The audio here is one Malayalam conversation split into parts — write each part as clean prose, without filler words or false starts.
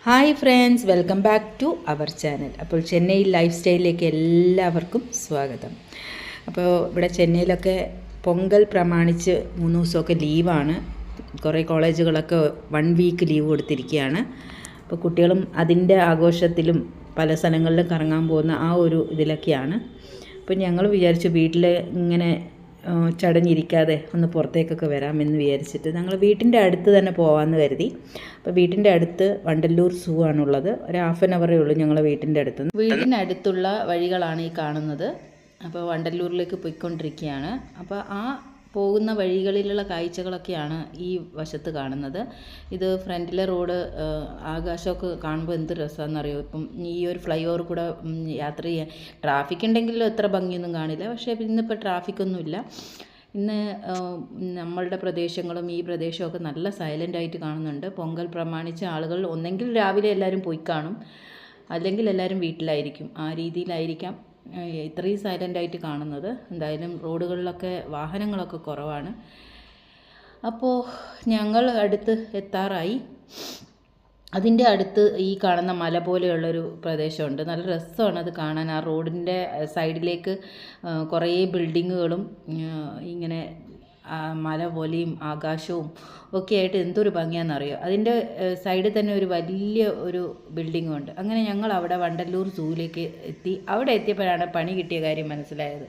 Hi friends, welcome back to our channel. അപ്പോൾ ചെന്നൈ ലൈഫ് സ്റ്റൈലിലേക്ക് എല്ലാവർക്കും സ്വാഗതം. അപ്പോൾ ഇവിടെ ചെന്നൈയിലൊക്കെ പൊങ്കൽ പ്രമാണിച്ച് 3 ദിവസമൊക്കെ ലീവാണ്. കുറേ കോളേജുകളൊക്കെ 1 വീക്ക് ലീവ് കൊടുത്തിരിക്കുകയാണ്. അപ്പോൾ കുട്ടികളും അതിൻ്റെ ആഘോഷത്തിലും പല സ്ഥലങ്ങളിലും കറങ്ങാൻ പോകുന്ന ആ ഒരു ഇതിലൊക്കെയാണ്. അപ്പോൾ ഞങ്ങൾ വിചാരിച്ചു വീട്ടിൽ ഇങ്ങനെ ചടഞ്ഞിരിക്കാതെ ഒന്ന് പുറത്തേക്കൊക്കെ വരാമെന്ന് വിചാരിച്ചിട്ട് ഞങ്ങൾ വീട്ടിൻ്റെ അടുത്ത് തന്നെ പോകാമെന്ന് കരുതി. അപ്പോൾ വീട്ടിൻ്റെ അടുത്ത് വണ്ടല്ലൂർ സൂ ആണുള്ളത്. ഒരു ഹാഫ് ആൻ അവറേ ഉള്ളൂ ഞങ്ങളെ വീട്ടിൻ്റെ അടുത്ത്. വീടിനടുത്തുള്ള വഴികളാണ് ഈ കാണുന്നത്. അപ്പോൾ വണ്ടല്ലൂരിലേക്ക് പോയിക്കൊണ്ടിരിക്കുകയാണ്. അപ്പോൾ ആ പോകുന്ന വഴികളിലുള്ള കാഴ്ചകളൊക്കെയാണ് ഈ വശത്ത് കാണുന്നത്. ഇത് ഫ്രണ്ടിലെ റോഡ് ആകാശമൊക്കെ കാണുമ്പോൾ എന്ത് രസമാണെന്നറിയോ. ഇപ്പം ഈ ഒരു ഫ്ലൈ ഓവർ കൂടെ യാത്ര ചെയ്യാൻ ട്രാഫിക് ഉണ്ടെങ്കിലും എത്ര ഭംഗിയൊന്നും കാണില്ല. പക്ഷേ ഇന്നിപ്പോൾ ട്രാഫിക്കൊന്നുമില്ല. ഇന്ന് നമ്മളുടെ പ്രദേശങ്ങളും ഈ പ്രദേശമൊക്കെ നല്ല സൈലൻ്റായിട്ട് കാണുന്നുണ്ട്. പൊങ്കൽ പ്രമാണിച്ച് ആളുകൾ ഒന്നെങ്കിൽ രാവിലെ എല്ലാവരും പോയി കാണും, അല്ലെങ്കിൽ എല്ലാവരും വീട്ടിലായിരിക്കും. ആ രീതിയിലായിരിക്കാം ഇത്രയും സൈലൻ്റായിട്ട് കാണുന്നത്. എന്തായാലും റോഡുകളിലൊക്കെ വാഹനങ്ങളൊക്കെ കുറവാണ്. അപ്പോൾ ഞങ്ങൾ അടുത്ത് എത്താറായി. അതിൻ്റെ അടുത്ത് ഈ കാണുന്ന മല പോലെയുള്ളൊരു പ്രദേശമുണ്ട്. നല്ല രസമാണ് അത് കാണാൻ. ആ റോഡിൻ്റെ സൈഡിലേക്ക് കുറേ ബിൽഡിങ്ങുകളും ഇങ്ങനെ മല പോലെയും ആകാശവും ഒക്കെ ആയിട്ട് എന്തൊരു ഭംഗിയാണെന്നറിയോ. അതിൻ്റെ സൈഡിൽ തന്നെ ഒരു വലിയ ഒരു ബിൽഡിങ്ങും ഉണ്ട്. അങ്ങനെ ഞങ്ങൾ അവിടെ വണ്ടല്ലൂർ സൂവിലേക്ക് എത്തി. അവിടെ എത്തിയപ്പോഴാണ് പണി കിട്ടിയ കാര്യം മനസ്സിലായത്.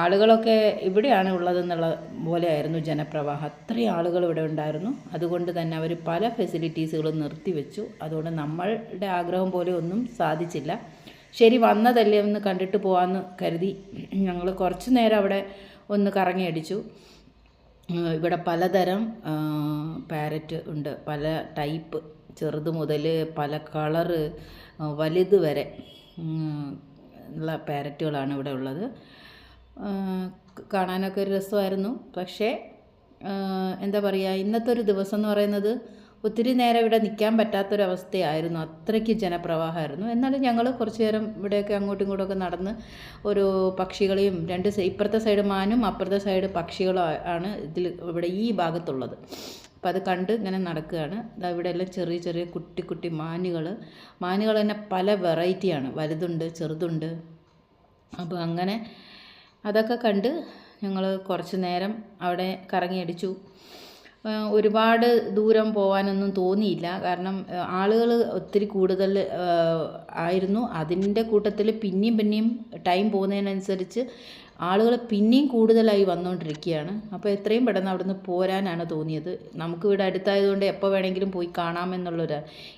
ആളുകളൊക്കെ ഇവിടെയാണ് ഉള്ളതെന്നുള്ള പോലെയായിരുന്നു ജനപ്രവാഹം. അത്രയും ആളുകൾ ഇവിടെ ഉണ്ടായിരുന്നു. അതുകൊണ്ട് തന്നെ അവർ പല ഫെസിലിറ്റീസുകളും നിർത്തിവെച്ചു. അതുകൊണ്ട് നമ്മളുടെ ആഗ്രഹം പോലെ ഒന്നും സാധിച്ചില്ല. ശരി, വന്നതല്ലേ ഒന്ന് കണ്ടിട്ട് പോകാമെന്ന് കരുതി ഞങ്ങൾ കുറച്ച് നേരം അവിടെ ഒന്ന് കറങ്ങി അടിച്ചു. ഇവിടെ പലതരം പാരറ്റ് ഉണ്ട്, പല ടൈപ്പ്, ചെറുത് മുതൽ പല കളറ് വലുത് വരെ ഉള്ള പാരറ്റുകളാണ് ഇവിടെ ഉള്ളത്. കാണാനൊക്കെ ഒരു രസമായിരുന്നു. പക്ഷേ എന്താ പറയുക, ഇന്നത്തെ ഒരു ദിവസം എന്ന് പറയുന്നത് ഒത്തിരി നേരം ഇവിടെ നിൽക്കാൻ പറ്റാത്തൊരവസ്ഥയായിരുന്നു. അത്രയ്ക്ക് ജനപ്രവാഹമായിരുന്നു. എന്നാലും ഞങ്ങൾ കുറച്ച് നേരം ഇവിടെയൊക്കെ അങ്ങോട്ടും ഇങ്ങോട്ടുമൊക്കെ നടന്ന് ഒരു പക്ഷികളെയും ഇപ്പുറത്തെ സൈഡ് മാനും അപ്പുറത്തെ സൈഡ് പക്ഷികളും ആണ് ഇവിടെ ഈ ഭാഗത്തുള്ളത്. അപ്പോൾ അത് കണ്ട് ഇങ്ങനെ നടക്കുകയാണ്. ഇവിടെ എല്ലാം ചെറിയ ചെറിയ കുട്ടി കുട്ടി മാനുകൾ തന്നെ പല വെറൈറ്റിയാണ്, വലുതുണ്ട് ചെറുതുണ്ട്. അപ്പോൾ അങ്ങനെ അതൊക്കെ കണ്ട് ഞങ്ങൾ കുറച്ച് നേരം അവിടെ കറങ്ങിയടിച്ചു. ഒരുപാട് ദൂരം പോകാനൊന്നും തോന്നിയില്ല. കാരണം ആളുകൾ ഒത്തിരി കൂടുതൽ ആയിരുന്നു. അതിൻ്റെ കൂട്ടത്തിൽ പിന്നെയും ടൈം പോകുന്നതിനനുസരിച്ച് ആളുകൾ പിന്നെയും കൂടുതലായി വന്നുകൊണ്ടിരിക്കുകയാണ്. അപ്പോൾ എത്രയും പെട്ടെന്ന് അവിടുന്ന് പോരാനാണ് തോന്നിയത്. നമുക്ക് ഇവിടെ അടുത്തായതുകൊണ്ട് എപ്പോൾ വേണമെങ്കിലും പോയി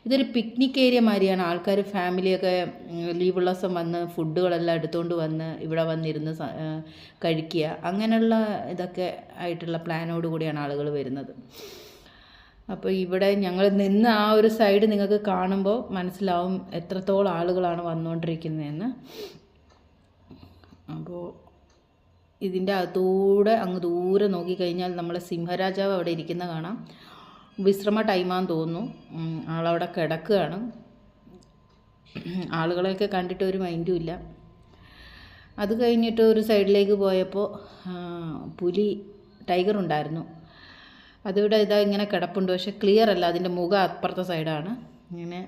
ഇതൊരു പിക്നിക് ഏരിയ മാതിരിയാണ്. ആൾക്കാർ ഫാമിലിയൊക്കെ ലീവുള്ള ദിവസം വന്ന് ഫുഡുകളെല്ലാം എടുത്തുകൊണ്ട് വന്ന് ഇവിടെ വന്നിരുന്ന് കഴിക്കുക, അങ്ങനെയുള്ള ഇതൊക്കെ ആയിട്ടുള്ള പ്ലാനോട് കൂടിയാണ് ആളുകൾ വരുന്നത്. അപ്പോൾ ഇവിടെ ഞങ്ങൾ നിന്ന് ആ ഒരു സൈഡ് നിങ്ങൾക്ക് കാണുമ്പോൾ മനസ്സിലാവും എത്രത്തോളം ആളുകളാണ് വന്നുകൊണ്ടിരിക്കുന്നതെന്ന്. അപ്പോൾ ഇതിൻ്റെ അകത്തൂടെ അങ്ങ് ദൂരെ നോക്കിക്കഴിഞ്ഞാൽ നമ്മളെ സിംഹരാജാവ് അവിടെ ഇരിക്കുന്ന കാണാം. വിശ്രമ ടൈമാണെന്ന് തോന്നുന്നു. ആളവിടെ കിടക്കുകയാണ്. ആളുകളെയൊക്കെ കണ്ടിട്ട് ഒരു മൈൻഡും ഇല്ല. അത് കഴിഞ്ഞിട്ട് ഒരു സൈഡിലേക്ക് പോയപ്പോൾ ടൈഗർ ഉണ്ടായിരുന്നു. അതിവിടെ ഇങ്ങനെ കിടപ്പുണ്ട്. പക്ഷെ ക്ലിയർ അല്ല, അതിൻ്റെ മുഖം അപ്പുറത്തെ സൈഡാണ്. ഇങ്ങനെ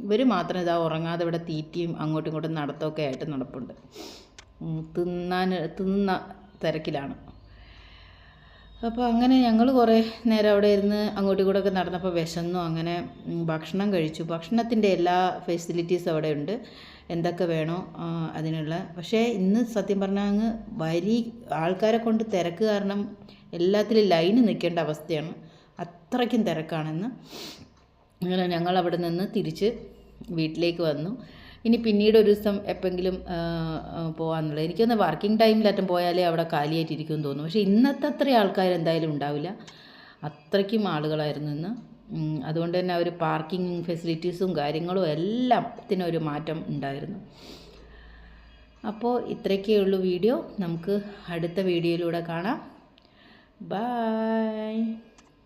ഇവർ മാത്രം ഉറങ്ങാതെ ഇവിടെ തീറ്റയും അങ്ങോട്ടും ഇങ്ങോട്ടും നടത്തമൊക്കെ ആയിട്ട് നടപ്പുണ്ട്. തിന്നുന്ന തിരക്കിലാണ്. അപ്പോൾ അങ്ങനെ ഞങ്ങൾ കുറേ നേരം അവിടെ ഇരുന്ന് അങ്ങോട്ടും ഇങ്ങോട്ടൊക്കെ നടന്നപ്പോൾ വിശന്നു. അങ്ങനെ ഭക്ഷണം കഴിച്ചു. ഭക്ഷണത്തിൻ്റെ എല്ലാ ഫെസിലിറ്റീസും അവിടെ ഉണ്ട്, എന്തൊക്കെ വേണോ അതിനുള്ള. പക്ഷേ ഇന്ന് സത്യം പറഞ്ഞാൽ അങ്ങ് ആൾക്കാരെ കൊണ്ട് തിരക്ക് കാരണം എല്ലാത്തിലും ലൈന് നിൽക്കേണ്ട അവസ്ഥയാണ്. അത്രയ്ക്കും തിരക്കാണെന്ന്. അങ്ങനെ ഞങ്ങൾ അവിടെ നിന്ന് തിരിച്ച് വീട്ടിലേക്ക് വന്നു. ഇനി പിന്നീട് ഒരു ദിവസം എപ്പോഴെങ്കിലും പോകാമെന്നുള്ളത്. എനിക്കൊന്ന് വർക്കിംഗ് ടൈമിലറ്റം പോയാലേ അവിടെ കാലിയായിട്ടിരിക്കുമെന്ന് തോന്നുന്നു. പക്ഷേ ഇന്നത്തെ അത്രയും ആൾക്കാർ എന്തായാലും ഉണ്ടാവില്ല. അത്രയ്ക്കും ആളുകളായിരുന്നു ഇന്ന്. അതുകൊണ്ട് തന്നെ അവർ പാർക്കിംഗ് ഫെസിലിറ്റീസും കാര്യങ്ങളും എല്ലാത്തിനും ഒരു മാറ്റം ഉണ്ടായിരുന്നു. അപ്പോൾ ഇത്രയൊക്കെ ഉള്ളൂ വീഡിയോ. നമുക്ക് അടുത്ത വീഡിയോയിലൂടെ കാണാം. ബൈ.